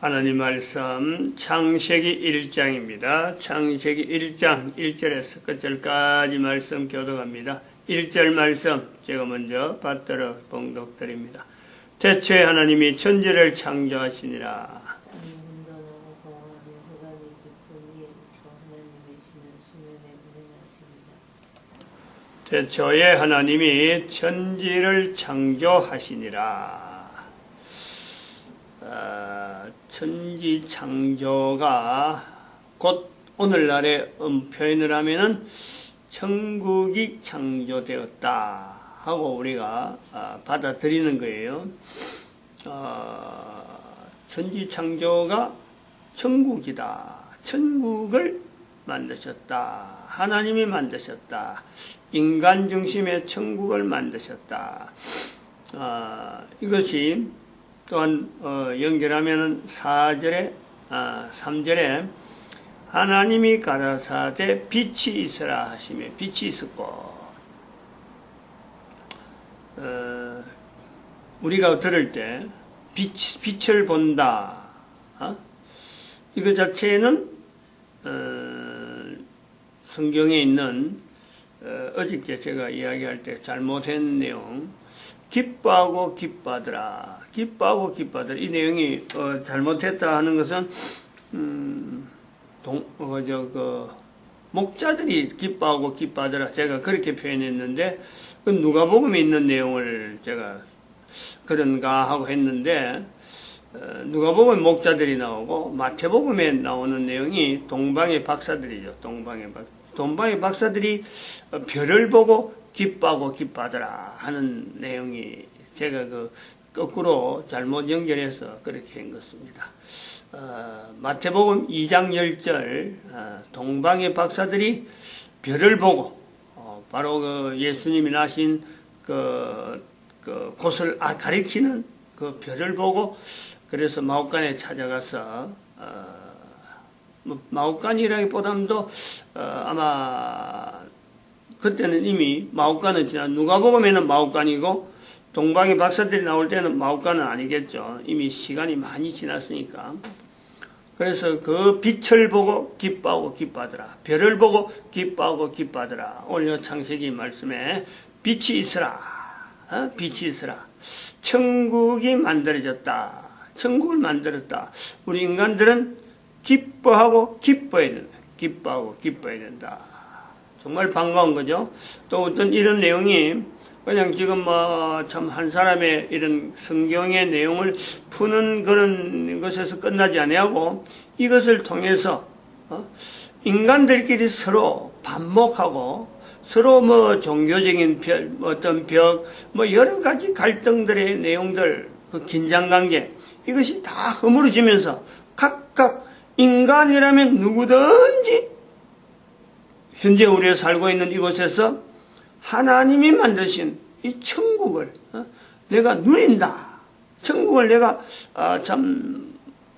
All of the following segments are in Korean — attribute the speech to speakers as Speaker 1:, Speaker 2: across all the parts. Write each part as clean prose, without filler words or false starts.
Speaker 1: 하나님 말씀 창세기 1장입니다. 창세기 1장 1절에서 끝절까지 말씀 교독합니다. 1절 말씀 제가 먼저 받들어 봉독드립니다. 태초에 하나님이 천지를 창조하시니라. 태초에 하나님이 천지를 창조하시니라. 천지 창조가 곧 오늘날의 표현을 하면은 천국이 창조되었다 하고 우리가 받아들이는 거예요. 천지 창조가 천국이다. 천국을 만드셨다. 하나님이 만드셨다. 인간 중심의 천국을 만드셨다. 이것이 또한 연결하면은 3절에 하나님이 가라사대 빛이 있으라 하시며 빛이 있었고, 우리가 들을 때 빛을 본다. 이거 자체는 성경에 있는 어저께 제가 이야기할 때 잘못한 내용, 기뻐하고 기뻐하더라. 기뻐하고 기뻐하더라. 이 내용이 잘못했다 하는 것은 목자들이 기뻐하고 기뻐하더라. 제가 그렇게 표현했는데 누가복음에 있는 내용을 제가 그런가 하고 했는데, 누가복음 목자들이 나오고 마태복음에 나오는 내용이 동방의 박사들이죠. 동방의 박사들이 별을 보고 기뻐하고 기뻐하더라 하는 내용이 제가 거꾸로 잘못 연결해서 그렇게 한 것입니다. 마태복음 2장 10절 동방의 박사들이 별을 보고 바로 예수님이 나신 곳을 가리키는 그 별을 보고, 그래서 마옥간에 찾아가서 마옥간이라기보다도 아마 그때는 이미 마옥간은 지난, 누가복음에는 마옥간이고 동방의 박사들이 나올 때는 마옥간은 아니겠죠. 이미 시간이 많이 지났으니까. 그래서 그 빛을 보고 기뻐하고 기뻐하더라. 별을 보고 기뻐하고 기뻐하더라. 오늘 창세기 말씀에 빛이 있으라. 빛이 있으라. 천국이 만들어졌다. 천국을 만들었다. 우리 인간들은 기뻐하고 기뻐해야 된다. 기뻐하고 기뻐해야 된다. 정말 반가운 거죠. 또 어떤 이런 내용이 그냥 지금 참 한 사람의 이런 성경의 내용을 푸는 그런 것에서 끝나지 아니하고, 이것을 통해서 인간들끼리 서로 반목하고 서로 종교적인 어떤 벽, 여러 가지 갈등들의 내용들, 그 긴장관계, 이것이 다 허물어지면서 각각 인간이라면 누구든지 현재 우리가 살고 있는 이곳에서 하나님이 만드신 이 천국을 내가 누린다. 천국을 내가 참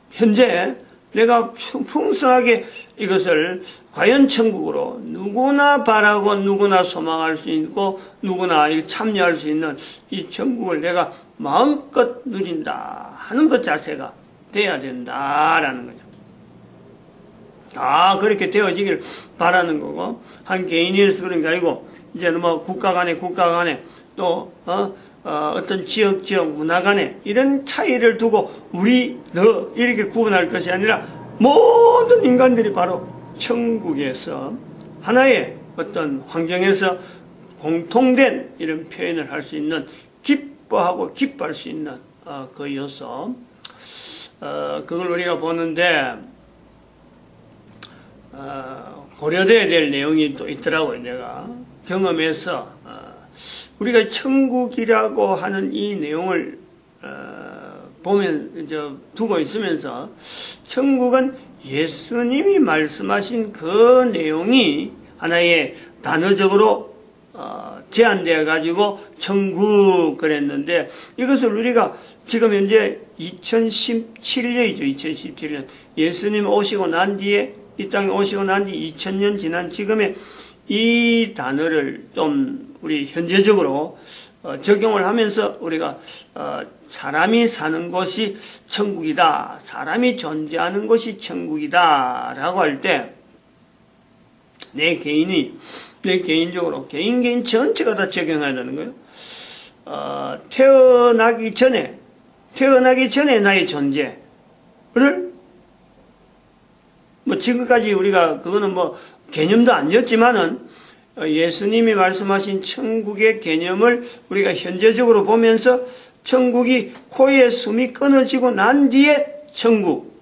Speaker 1: 현재 내가 풍성하게 이것을 과연 천국으로 누구나 바라고 누구나 소망할 수 있고 누구나 참여할 수 있는 이 천국을 내가 마음껏 누린다 하는 것 자체가 돼야 된다라는 거죠. 다 그렇게 되어지기를 바라는 거고, 한 개인에서 그런 게 아니고 이제는 국가 간에 또 어떤 지역 문화 간에 이런 차이를 두고 우리 너 이렇게 구분할 것이 아니라 모든 인간들이 바로 천국에서 하나의 어떤 환경에서 공통된 이런 표현을 할 수 있는, 기뻐하고 기뻐할 수 있는 그 요소, 그걸 우리가 보는데 고려돼야 될 내용이 또 있더라고요. 내가 경험해서 우리가 천국이라고 하는 이 내용을 보면 두고 있으면서, 천국은 예수님이 말씀하신 그 내용이 하나의 단어적으로 제한되어 가지고 천국 그랬는데, 이것을 우리가 지금 현재 2017년이죠. 2017년 예수님 오시고 난 뒤에, 이 땅에 오시고 난 뒤 2000년 지난 지금의 이 단어를 좀 우리 현재적으로 적용을 하면서 우리가 사람이 사는 곳이 천국이다, 사람이 존재하는 곳이 천국이다 라고 할 때 내 개인적으로 개인 전체가 다 적용해야 되는 거예요. 태어나기 전에 나의 존재를 지금까지 우리가 그거는 개념도 아니었지만은 예수님이 말씀하신 천국의 개념을 우리가 현재적으로 보면서 천국이 코에 숨이 끊어지고 난 뒤에 천국,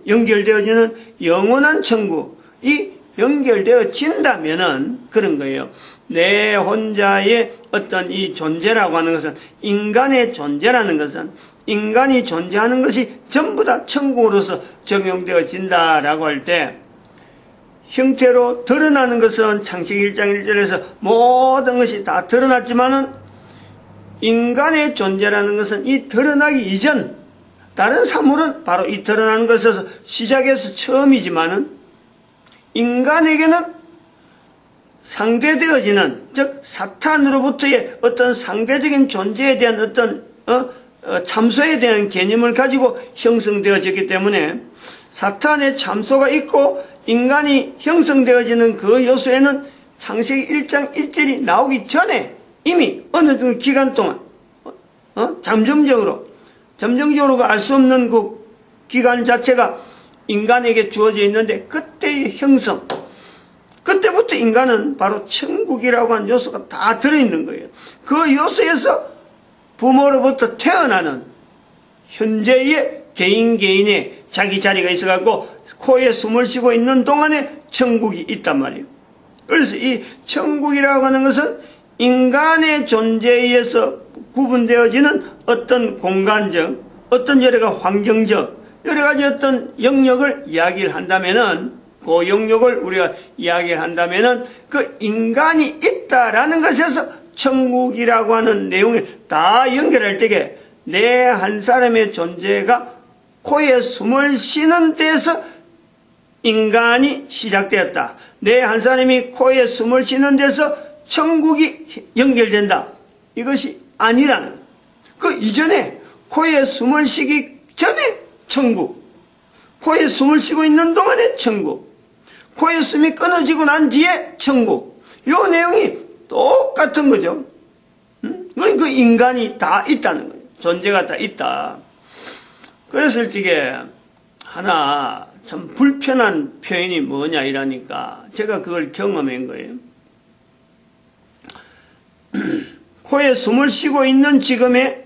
Speaker 1: 연결되어지는 영원한 천국이 연결되어진다면은 그런 거예요. 내 혼자의 어떤 이 존재라고 하는 것은, 인간의 존재라는 것은, 인간이 존재하는 것이 전부 다 천국으로서 적용되어진다라고 할 때, 형태로 드러나는 것은 창세기 1장 1절에서 모든 것이 다 드러났지만은, 인간의 존재라는 것은 이 드러나기 이전, 다른 사물은 바로 이 드러나는 것에서 시작해서 처음이지만은, 인간에게는 상대되어지는, 즉 사탄으로부터의 어떤 상대적인 존재에 대한 어떤 참소에 대한 개념을 가지고 형성되어졌기 때문에 사탄의 참소가 있고 인간이 형성되어지는 그 요소에는 창세기 1장 1절이 나오기 전에 이미 어느 정도 기간 동안 잠정적으로 알 수 없는 그 기간 자체가 인간에게 주어져 있는데, 그때의 형성, 그때부터 인간은 바로 천국이라고 하는 요소가 다 들어있는 거예요. 그 요소에서 부모로부터 태어나는 현재의 개인의 자기 자리가 있어갖고 코에 숨을 쉬고 있는 동안에 천국이 있단 말이에요. 그래서 이 천국이라고 하는 것은 인간의 존재에 의해서 구분되어지는 어떤 공간적, 어떤 환경적, 여러 가지 어떤 영역을 이야기를 한다면은, 그 영역을 우리가 이야기를 한다면은, 그 인간이 있다라는 것에서 천국이라고 하는 내용을 다 연결할 때에 내 한 사람의 존재가 코에 숨을 쉬는 데서 인간이 시작되었다. 내 한 사람이 코에 숨을 쉬는 데서 천국이 연결된다. 이것이 아니라는, 그 이전에 코에 숨을 쉬기 전에 천국, 코에 숨을 쉬고 있는 동안에 천국, 코에 숨이 끊어지고 난 뒤에 천국, 이 내용이 똑같은 거죠. 그 인간이 다 있다는 거예요. 존재가 다 있다. 그래서 일찍에 하나 참 불편한 표현이 뭐냐 이러니까 제가 그걸 경험한 거예요. 코에 숨을 쉬고 있는 지금에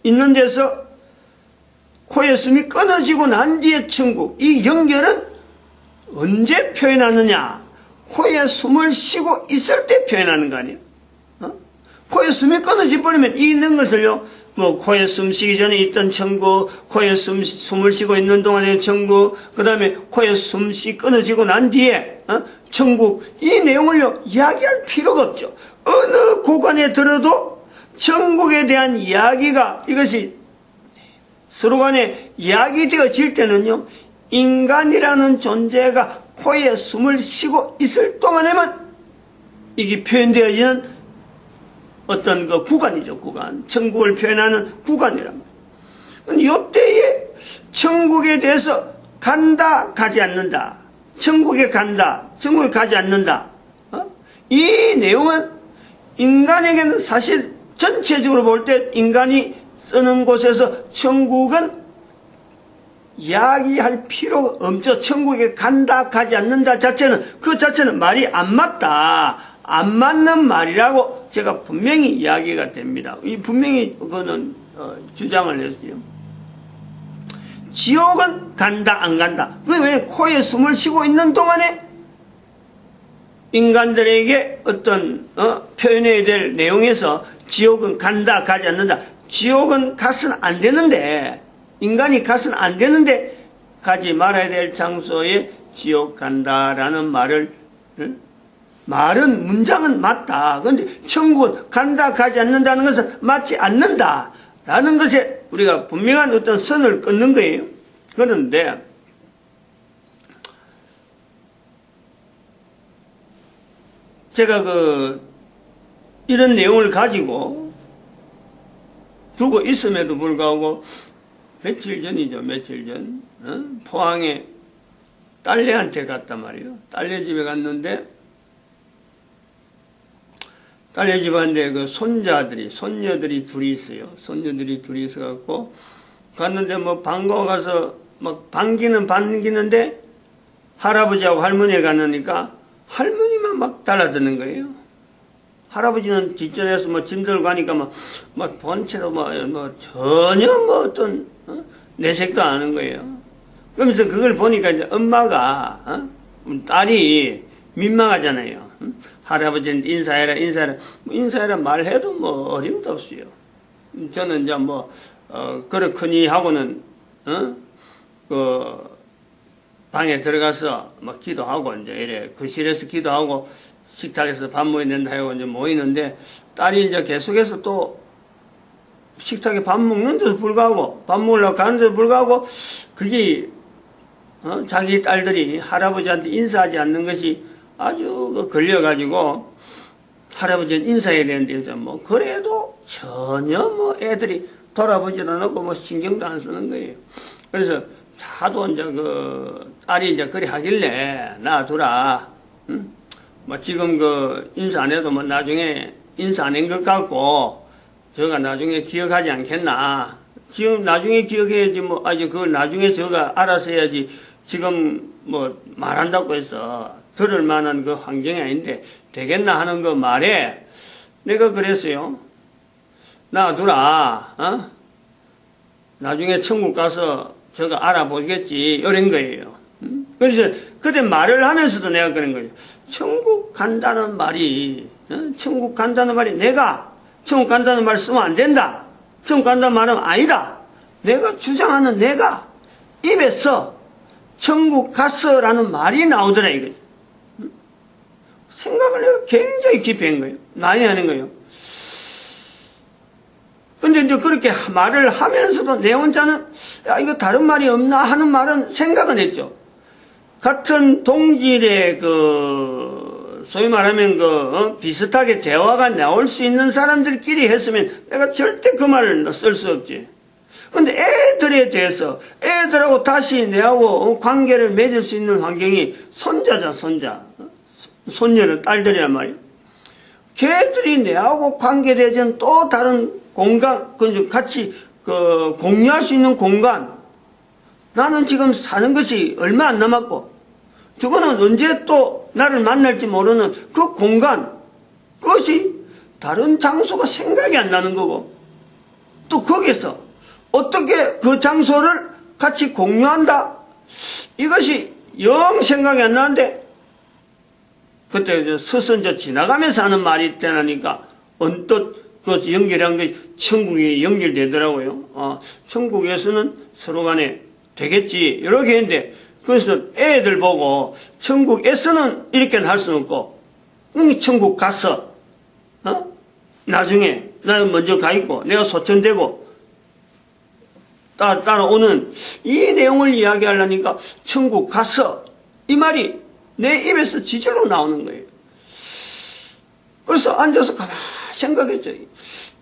Speaker 1: 있는 데서 코에 숨이 끊어지고 난 뒤에 천국, 이 연결은 언제 표현하느냐? 코에 숨을 쉬고 있을 때 표현하는 거 아니에요? 코에 숨이 끊어져 버리면 이 있는 것을요, 코에 숨 쉬기 전에 있던 천국, 코에 숨을 쉬고 있는 동안의 천국, 그 다음에 코에 숨이 끊어지고 난 뒤에 천국, 이 내용을요 이야기할 필요가 없죠. 어느 구간에 들어도 천국에 대한 이야기가, 이것이 서로 간에 이야기되어질 때는요, 인간이라는 존재가 코에 숨을 쉬고 있을 동안에만 이게 표현되어지는 어떤 그 구간이죠, 구간. 천국을 표현하는 구간이란 말이에요. 이때에 천국에 대해서 간다, 가지 않는다. 천국에 간다, 천국에 가지 않는다. 이 내용은 인간에게는 사실 전체적으로 볼 때 인간이 쓰는 곳에서 천국은 이야기할 필요가 없죠. 천국에 간다, 가지 않는다 그 자체는 말이 안 맞다. 안 맞는 말이라고 제가 분명히 이야기가 됩니다. 분명히 그거는 주장을 했어요. 지옥은 간다, 안 간다. 왜 코에 숨을 쉬고 있는 동안에 인간들에게 어떤 표현해야 될 내용에서 지옥은 간다, 가지 않는다. 지옥은 가서는 안 되는데, 인간이 가서는 안 되는데 가지 말아야 될 장소에 지옥 간다라는 문장은 맞다. 그런데 천국은 간다, 가지 않는다는 것은 맞지 않는다라는 것에 우리가 분명한 어떤 선을 끊는 거예요. 그런데 제가 이런 내용을 가지고 두고 있음에도 불구하고 며칠 전이죠. 며칠 전 포항에 딸내한테 갔단 말이에요. 딸내 집에 갔는데 딸내 집 갔는데 그 손녀들이 둘이 있어요. 손녀들이 둘이 있어갖고 갔는데 뭐 반가워 가서 막 반기는데 할아버지하고 할머니가 갔으니까 할머니만 막 달라드는 거예요. 할아버지는 뒷전에서 뭐 짐 들고 가니까 막 본체로 뭐 전혀 뭐 어떤 내색도 안 하는 거예요. 그러면서 그걸 보니까 이제 엄마가 딸이 민망하잖아요. 할아버지는 인사해라 말해도 뭐 어림도 없어요. 저는 이제 뭐 그렇거니 하고는 그 방에 들어가서 막 기도하고 이제 이래 거실에서 기도하고 식탁에서 밥 모이는다 하고 이제 모이는데 딸이 이제 계속해서 또 식탁에 밥 먹는데도 불구하고 밥 먹으려고 가는데도 불구하고 그게 자기 딸들이 할아버지한테 인사하지 않는 것이 아주 걸려가지고 할아버지는 인사해야 되는데 뭐 그래도 전혀 뭐 애들이 돌아보지도 않고 뭐 신경도 안 쓰는 거예요. 그래서 자도 이제 그 딸이 이제 그리 하길래 놔두라. 뭐 지금 그 인사 안 해도 뭐 나중에 인사 안 한 것 같고 저가 나중에 기억하지 않겠나. 지금 나중에 기억해야지 뭐 아주 그걸 나중에 저가 알아서 해야지 지금 뭐 말한다고 해서 들을 만한 그 환경이 아닌데 되겠나 하는 그 말에 내가 그랬어요. 놔두라. 나중에 천국 가서 저가 알아보겠지 이런 거예요. 그래서 그때 말을 하면서도 내가 그런 거예요. 천국 간다는 말이 내가 천국 간다는 말 쓰면 안 된다. 천국 간다는 말은 아니다. 내가 주장하는 내가 입에서 천국 갔어라는 말이 나오더라 이거지. 생각을 내가 굉장히 깊이 한 거예요. 많이 하는 거예요. 근데 이제 그렇게 말을 하면서도 내 혼자는 야 이거 다른 말이 없나 하는 말은 생각은 했죠. 같은 동질의 그 소위 말하면 비슷하게 대화가 나올 수 있는 사람들끼리 했으면 내가 절대 그 말을 쓸 수 없지. 근데 애들에 대해서 애들하고 다시 내하고 관계를 맺을 수 있는 환경이 손자자. 손녀는 딸들이란 말이에요. 걔들이 내하고 관계되는 또 다른 공간, 같이 공유할 수 있는 공간. 나는 지금 사는 것이 얼마 안 남았고 저거는 언제 또 나를 만날지 모르는 그 공간, 그것이 다른 장소가 생각이 안 나는 거고 또 거기서 어떻게 그 장소를 같이 공유한다? 이것이 영 생각이 안 나는데 그때 서선저 지나가면서 하는 말이 되나니까 언뜻 그것을 연결한 게 천국이 연결되더라고요. 천국에서는 서로 간에 되겠지 이렇게 했는데 그래서 애들 보고 천국에서는 이렇게는 할 수는 없고 천국 가서 나중에 나는 먼저 가 있고 내가 소천되고 따라오는 이 내용을 이야기하려니까 천국 가서 이 말이 내 입에서 지절로 나오는 거예요. 그래서 앉아서 가만히 생각했죠.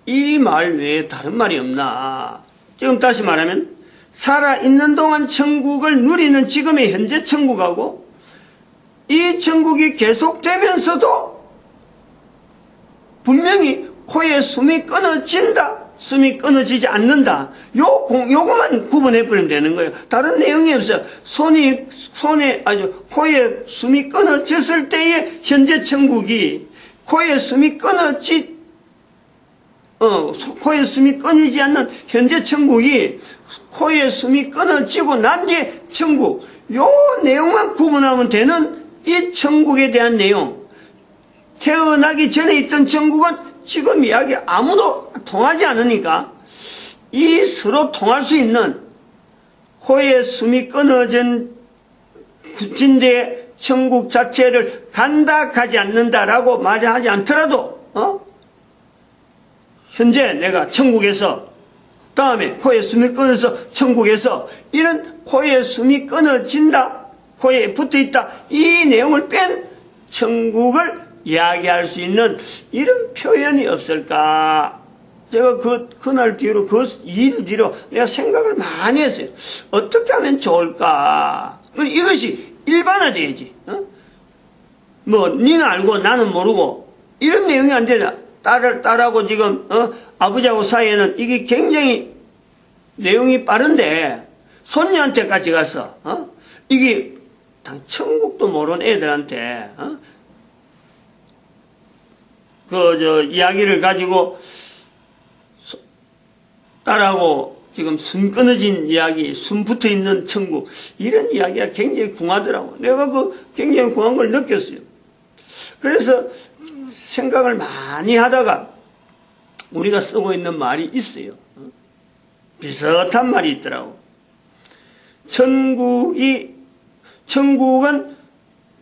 Speaker 1: 이 말 외에 다른 말이 없나. 지금 다시 말하면 살아있는 동안 천국을 누리는 지금의 현재 천국하고 이 천국이 계속되면서도 분명히 코에 숨이 끊어진다. 숨이 끊어지지 않는다. 요거만 구분해버리면 되는 거예요. 다른 내용이 없어요. 코에 숨이 끊어졌을 때의 현재 천국이 코에 숨이 끊이지 않는 현재 천국이 코에 숨이 끊어지고 난 뒤에 천국. 요 내용만 구분하면 되는 이 천국에 대한 내용. 태어나기 전에 있던 천국은 지금 이야기 아무도 통하지 않으니까 이 서로 통할 수 있는 코에 숨이 끊어진 진대의 천국 자체를 간다 가지 않는다라고 말하지 않더라도 현재 내가 천국에서 다음에 코에 숨이 끊어서 천국에서 이런 코에 숨이 끊어진다 코에 붙어있다 이 내용을 뺀 천국을 이야기할 수 있는 이런 표현이 없을까? 제가 그날 뒤로, 그 일 뒤로 내가 생각을 많이 했어요. 어떻게 하면 좋을까? 이것이 일반화돼야지. 뭐, 니는 알고 나는 모르고, 이런 내용이 안 되잖아. 딸하고 지금, 아버지하고 사이에는 이게 굉장히 내용이 빠른데, 손녀한테까지 가서, 이게, 천국도 모르는 애들한테, 이야기를 가지고, 딸하고 지금 숨 끊어진 이야기, 숨 붙어 있는 천국, 이런 이야기가 굉장히 궁하더라고. 내가 굉장히 궁한 걸 느꼈어요. 그래서 생각을 많이 하다가 우리가 쓰고 있는 말이 있어요. 비슷한 말이 있더라고. 천국은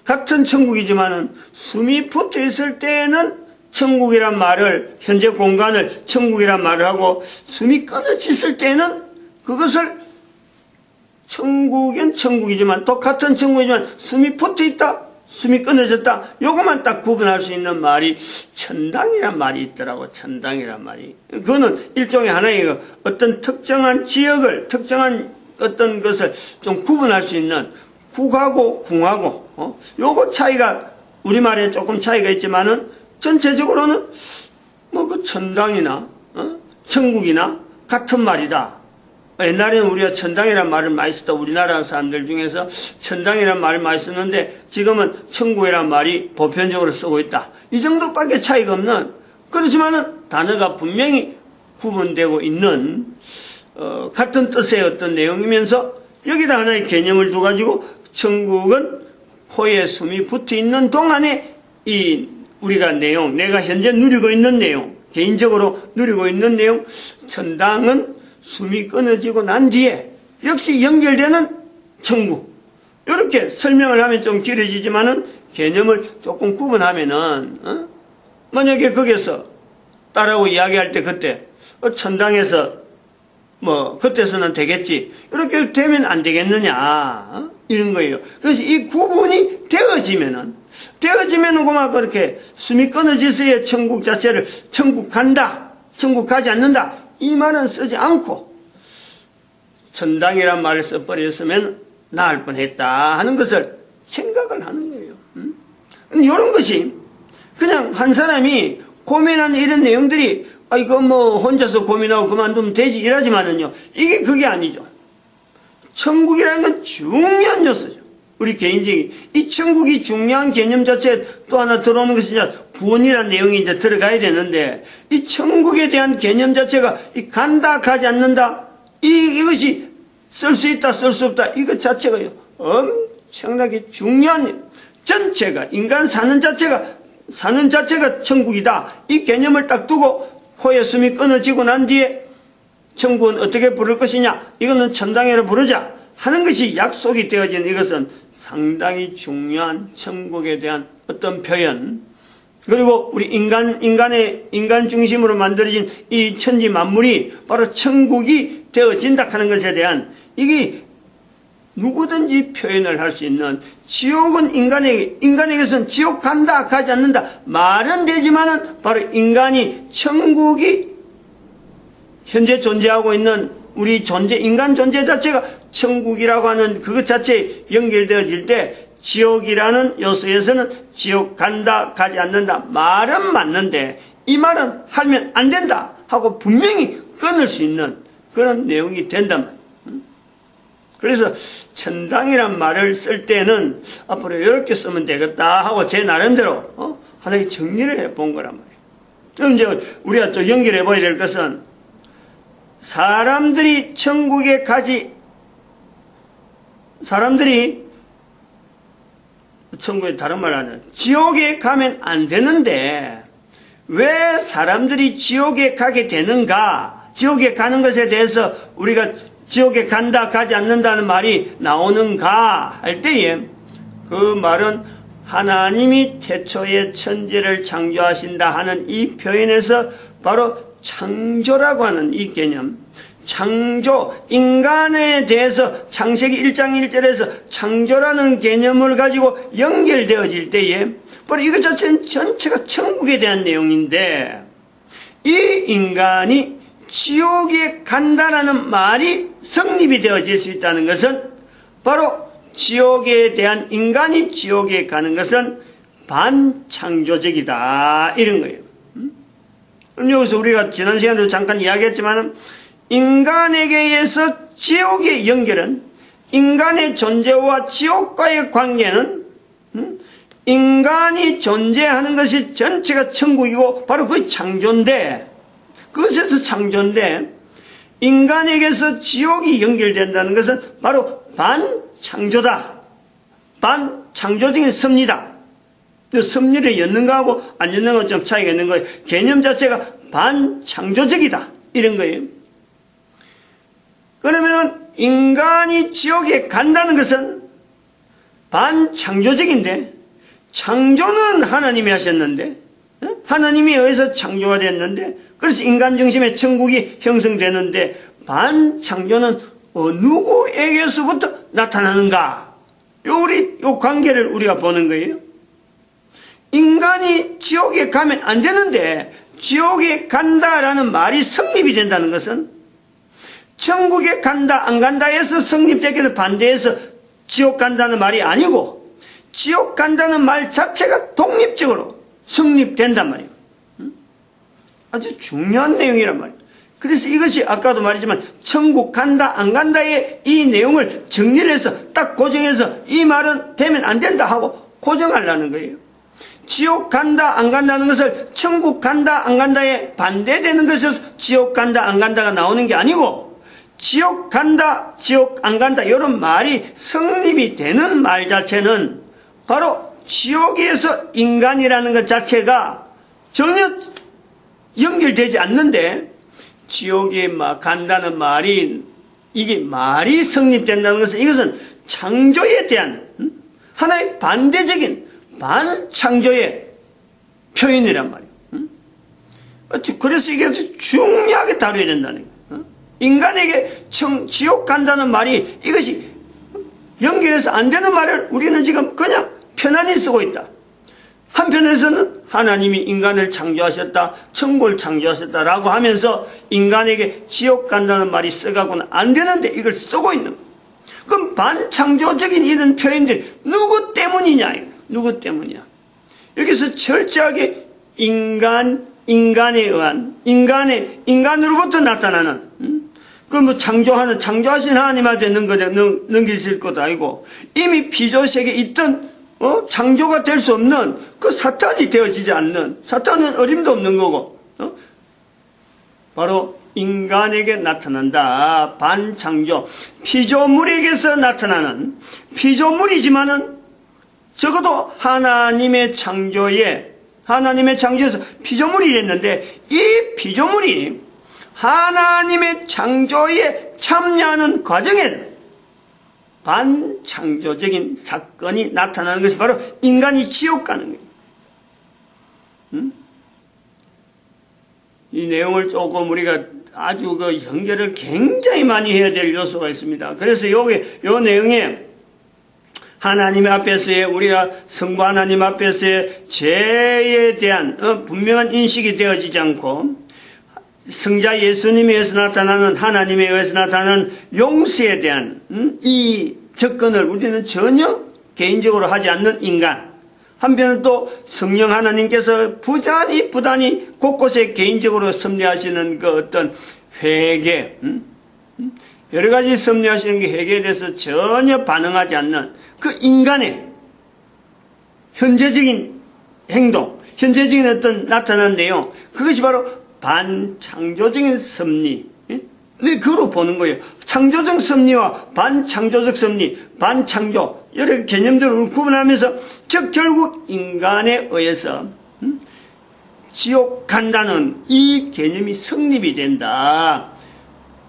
Speaker 1: 같은 천국이지만은 숨이 붙어 있을 때에는 천국이란 말을, 현재 공간을 천국이란 말을 하고, 숨이 끊어졌을 때는 그것을 천국은 천국이지만, 또 같은 천국이지만, 숨이 붙어 있다, 숨이 끊어졌다, 요것만 딱 구분할 수 있는 말이 천당이란 말이 있더라고. 천당이란 말이. 그거는 일종의 하나의 어떤 특정한 지역을, 특정한 어떤 것을 좀 구분할 수 있는 국하고 궁하고, 요거 차이가, 우리말에 조금 차이가 있지만은, 전체적으로는 그 천당이나 천국이나 같은 말이다. 옛날에는 우리가 천당이라는 말을 많이 썼다. 우리나라 사람들 중에서 천당이라는 말을 많이 썼는데 지금은 천국이라는 말이 보편적으로 쓰고 있다. 이 정도밖에 차이가 없는, 그렇지만은 단어가 분명히 구분되고 있는 같은 뜻의 어떤 내용이면서 여기다 하나의 개념을 두 가지고, 천국은 코에 숨이 붙어 있는 동안에 우리가 내가 현재 누리고 있는 내용, 개인적으로 누리고 있는 내용, 천당은 숨이 끊어지고 난 뒤에 역시 연결되는 천국. 이렇게 설명을 하면 좀 길어지지만은 개념을 조금 구분하면은, 만약에 거기서 딸하고 이야기할 때 그때, 천당에서 그때서는 되겠지. 이렇게 되면 안 되겠느냐. 이런 거예요. 그래서 이 구분이 되어지면은 그만 그렇게 숨이 끊어지서야 천국 자체를 천국 간다, 천국 가지 않는다, 이 말은 쓰지 않고 천당이란 말을 써버렸으면 나을 뻔했다 하는 것을 생각을 하는 거예요. 이런 것이 그냥 한 사람이 고민하는 이런 내용들이 이거 혼자서 고민하고 그만두면 되지 이러지만은요, 이게 그게 아니죠. 천국이라는 건 중요한 요소죠. 우리 개인적인 이 천국이 중요한 개념 자체에 또 하나 들어오는 것이 이제 구원이라는 내용이 이제 들어가야 되는데, 이 천국에 대한 개념 자체가 이 간다 가지 않는다, 이것이 쓸 수 있다 쓸 수 없다, 이것 자체가요 엄청나게 중요한, 전체가 인간 사는 자체가 천국이다, 이 개념을 딱 두고 코에 숨이 끊어지고 난 뒤에 천국은 어떻게 부를 것이냐, 이거는 천당이라 부르자 하는 것이 약속이 되어진, 이것은 상당히 중요한 천국에 대한 어떤 표현, 그리고 우리 인간 중심으로 만들어진 이 천지 만물이 바로 천국이 되어진다 하는 것에 대한, 이게 누구든지 표현을 할 수 있는, 지옥은 인간에게서는 지옥 간다 가지 않는다 말은 되지만은 바로 천국이 현재 존재하고 있는 우리 인간 존재 자체가 천국이라고 하는 그것 자체에 연결되어질 때, 지옥이라는 요소에서는 지옥 간다 가지 않는다 말은 맞는데, 이 말은 하면 안 된다 하고 분명히 끊을 수 있는 그런 내용이 된단 말이에요. 그래서 천당이란 말을 쓸 때는 앞으로 이렇게 쓰면 되겠다 하고 제 나름대로 하나의 정리를 해본 거란 말이에요. 이제 우리가 또 연결해 봐야 될 것은, 사람들이 천국에 다른 말 하는 지옥에 가면 안 되는데 왜 사람들이 지옥에 가게 되는가, 지옥에 가는 것에 대해서 우리가 지옥에 간다 가지 않는다는 말이 나오는가 할 때에, 그 말은 하나님이 태초에 천지를 창조하신다 하는 이 표현에서 바로 창조라고 하는 이 개념, 창조, 인간에 대해서 창세기 1장 1절에서 창조라는 개념을 가지고 연결되어질 때에 바로 이것 자체는 전체가 천국에 대한 내용인데, 이 인간이 지옥에 간다라는 말이 성립이 되어질 수 있다는 것은 바로 지옥에 대한, 인간이 지옥에 가는 것은 반창조적이다, 이런 거예요. 그럼 여기서 우리가 지난 시간에도 잠깐 이야기했지만, 인간에게서 지옥의 연결은, 인간의 존재와 지옥과의 관계는 인간이 존재하는 것이 전체가 천국이고 바로 그 창조인데, 그것에서 창조인데, 인간에게서 지옥이 연결된다는 것은 바로 반창조다, 반창조적인 섭리다. 섭리를 엮는 거하고 안 엮는 건 좀 차이가 있는 거예요. 개념 자체가 반창조적이다, 이런 거예요. 그러면은 인간이 지옥에 간다는 것은 반창조적인데, 창조는 하나님이 하셨는데, 하나님에 의해서 창조가 됐는데, 그래서 인간 중심의 천국이 형성되는데, 반창조는 누구에게서부터 나타나는가? 요 관계를 우리가 보는 거예요. 인간이 지옥에 가면 안 되는데, 지옥에 간다라는 말이 성립이 된다는 것은, 천국에 간다 안 간다에서 성립되기를 반대해서 지옥 간다는 말이 아니고, 지옥 간다는 말 자체가 독립적으로 성립된단 말이에요. 아주 중요한 내용이란 말이에요. 그래서 이것이 아까도 말했지만 천국 간다 안 간다의 이 내용을 정리를 해서 딱 고정해서 이 말은 되면 안 된다 하고 고정하려는 거예요. 지옥 간다 안 간다는 것을 천국 간다 안 간다에 반대되는 것에서 지옥 간다 안 간다가 나오는 게 아니고, 지옥 간다 지옥 안 간다 이런 말이 성립이 되는 말 자체는 바로 지옥에서 인간이라는 것 자체가 전혀 연결되지 않는데, 지옥에 막 간다는 말이, 이게 말이 성립된다는 것은, 이것은 창조에 대한 하나의 반대적인 반창조의 표현이란 말이에요. 그래서 이게 아주 중요하게 다뤄야 된다는 거예요. 인간에게 지옥 간다는 말이, 이것이 연결해서 안 되는 말을 우리는 지금 그냥 편안히 쓰고 있다. 한편에서는 하나님이 인간을 창조하셨다, 천국을 창조하셨다라고 하면서 인간에게 지옥 간다는 말이 써가고는 안 되는데 이걸 쓰고 있는 거예요. 그럼 반창조적인 이런 표현들이 누구 때문이냐? 누구 때문이냐? 여기서 철저하게 인간에 의한, 인간으로부터 나타나는, 창조하신 하나님한테 넘기실 것도 아니고, 이미 피조세계에 있던, 창조가 될 수 없는 그 사탄이 되어지지 않는, 사탄은 어림도 없는 거고, 바로 인간에게 나타난다. 반창조. 피조물에게서 나타나는, 피조물이지만은 적어도 하나님의 창조에서 피조물이 됐는데, 이 피조물이 하나님의 창조에 참여하는 과정에 반창조적인 사건이 나타나는 것이 바로 인간이 지옥 가는 거예요. 이 내용을 조금 우리가 아주 연결을 굉장히 많이 해야 될 요소가 있습니다. 그래서 요 내용에 하나님 앞에서의, 우리가 성부 하나님 앞에서의 죄에 대한 분명한 인식이 되어지지 않고, 성자 예수님에 의해서 나타나는, 하나님에 의해서 나타나는 용서에 대한 이 접근을 우리는 전혀 개인적으로 하지 않는 인간, 한편은 또 성령 하나님께서 부단히 곳곳에 개인적으로 섭리하시는 그 어떤 회개, 여러 가지 섭리하시는 그 회개에 대해서 전혀 반응하지 않는 그 인간의 현재적인 행동, 현재적인 어떤 나타난 내용, 그것이 바로 반창조적인 섭리, 그로 보는 거예요. 창조적 섭리와 반창조적 섭리, 반창조, 여러 개념들을 구분하면서, 즉 결국 인간에 의해서 지옥 간다는 이 개념이 성립이 된다.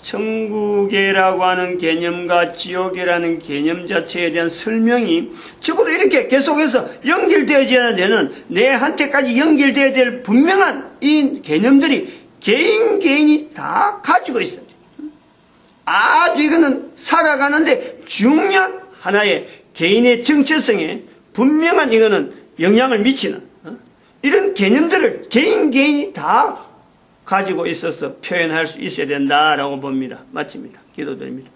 Speaker 1: 천국이라고 하는 개념과 지옥이라는 개념 자체에 대한 설명이 적어도 이렇게 계속해서 연결되어져야 되는, 내한테까지 연결되어야 될 분명한 이 개념들이 개인이 다 가지고 있어요. 아주 이거는 살아가는데 중요한 하나의 개인의 정체성에 분명한 이거는 영향을 미치는 이런 개념들을 개인이 다 가지고 있어서 표현할 수 있어야 된다라고 봅니다. 마칩니다. 기도드립니다.